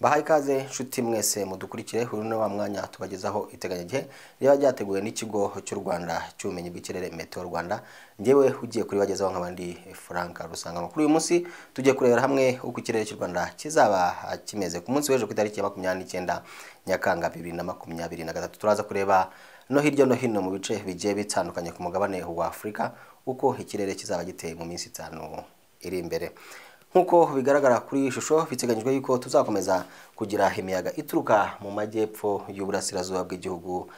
Bahaye ikaze nshuti mwese mudukurikire uruno wa mwanya tubagezaho iteganyagihe riba ryateguwe n'ikigo cy'u Rwanda cy'ubumenyi bw'ikirere Meteo Rwanda. Ngewe ugiye kuribagezaho nk'abandi Frank Rusangano. Kuri uyu munsi tugiye kurebera hamwe uko ikirere cy'u Rwanda kizaba kimeze ku munsi w'ejo ku itariki ya 29 Nyakanga 2023. Turaza kureba no hirya no hino mu bice bigiye bitandukanye ku mugabane wa Afrika uko ikirere kizaba giteye mu minsi 5 iri imbere. Nkuko bigaragara kuri ishusho biteganyijwe yuko tuzakomeza kugira imiyaga ituruka mu majyepfo y'uburasirazuba bw'igihugu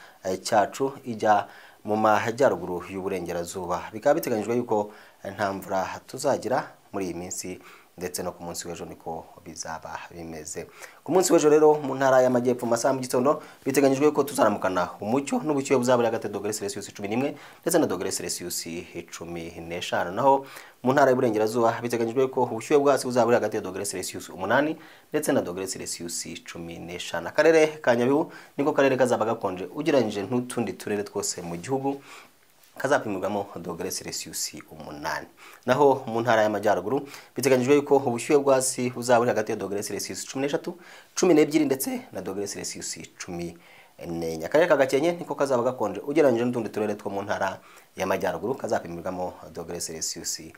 cyacu ijya mu majyaruguru y'uburengerazuba. Bikaba biteganyijwe yuko nta mvura tuzagira muri iyi minsi ndetse no ku munsi w'ejo niko bizaba bimeze. Ku munsi w'ejo rero mu ntara y'amajyepfo masaha mu gitondo biteganyijwe ko tuzaramukana umucyo n'ubushyuhe buzabura hagati ya -11 ndetse na -15. Naho mu ntara y'uburengerazuba biteganyijwe ko ubushyuhe bwasi buzabura hagati ya -8 ndetse na -15. Akarere ka Nyabihu niko karere kazaba gakonje ugereranyije n'utundi turere twose mu gihugu, kazapimirwamo -8. Naho mu ntara y'amajyaruguru biteganyijwe yuko ubushyuhe bwasi buzabura hagati ya -13, 12 ndetse na -14. Akarere ka Gakenke niko kazaba gakonje ugereranyije n'utundi turere two mu ntara y'amajyaruguru, kazapimirwamo -12.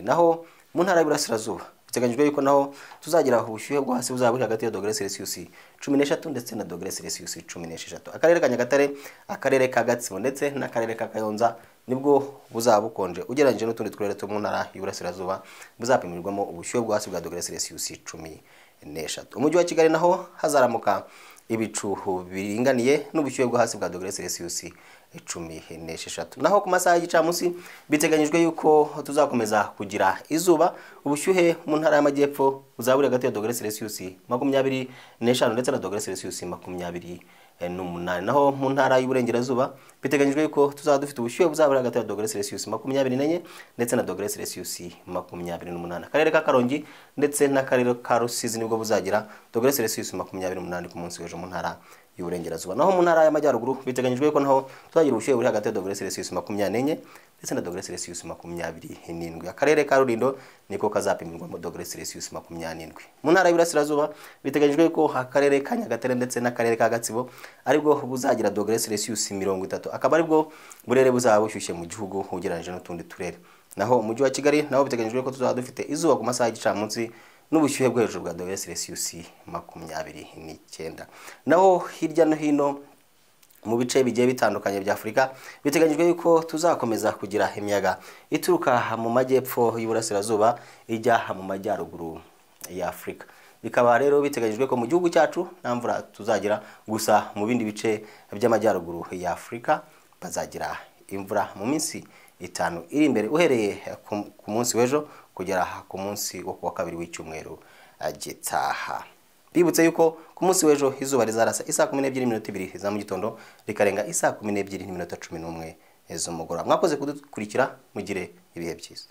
Naho mu ntara y'Iburasirazuba biteganyijwe yuko naho tuzagira ubushyuhe bwo hasi buzabura hagati ya -13 ndetse na -16. Akarere ka Nyagatare, akarere ka Gatsibo ndetse n'akarere ka Kayonza nibwo buzaba bukonje ugereranyije n'utundi turere two mu ntara y'Iburasirazuba, buzapimirwamo ubushyuhe bwo hasi bwa -13. Umujyi wa Kigali naho hazaramuka ibicu biringaniye n'ubushyuhe bwo hasi bwa -16. Naho ku masaha y'igicamunsi biteganyijwe yuko tuzakomeza kugira izuba, ubushyuhe mu ntara y'amajyepfo buzabura hagati ya -25 ndetse na -28. Naho mu ntara y'uburengerazuba biteganyijwe yuko tuzaba dufite ubushyuhe buzabura hagati ya -24 ndetse na -28. Akarere ka Karongi ndetse n'akarere ka Rusizi nibwo buzagira -28 ku munsi w'ejo mu ntara y'uburengerazuba. Naho mu ntara y'amajyaruguru biteganyijwe ko naho tuzagira ubushyuhe buri hagati ya -24 ndetse na -27. Akarere ka Rulindo niko kazapimirwamo -27. Mu ntara y'Iburasirazuba biteganyijwe ko akarere ka Nyagatare ndetse n'akarere ka Gatsibo aribwo buzagira -30, akaba aribwo burere buzaba bushyushye mu gihugu ugereranyije n'utundi turere. Naho umujyi wa Kigali naho biteganyijwe ko tuzaba dufite izuba ku masaha y'igicamunsi n'ubushyuhe bwo hejuru bwa -29. Naho hirya no hino mu bice bigiye bitandukanye bya Afrika biteganyijwe yuko tuzakomeza kugira imiyaga ituruka mu majyepfo y'uburasirazuba ijya mu majyaruguru ya Afrika. Bikaba rero biteganyijwe ko mu gihugu cyacu nta mvura tuzagira, gusa mu bindi bice by'amajyaruguru ya Afrika bazagira imvura mu minsi 5 iri imbere uhereye ku munsi w'ejo kugera ku munsi wo kuwa kabiri w'icyumweru gitaha. Bibutse yuko ku munsi w'ejo izuba rizarasa isa 12:02 za mu gitondo rikarenga isa 12:11 z'umugoroba. Mwakoze kudukurikira, mugire ibihe byiza.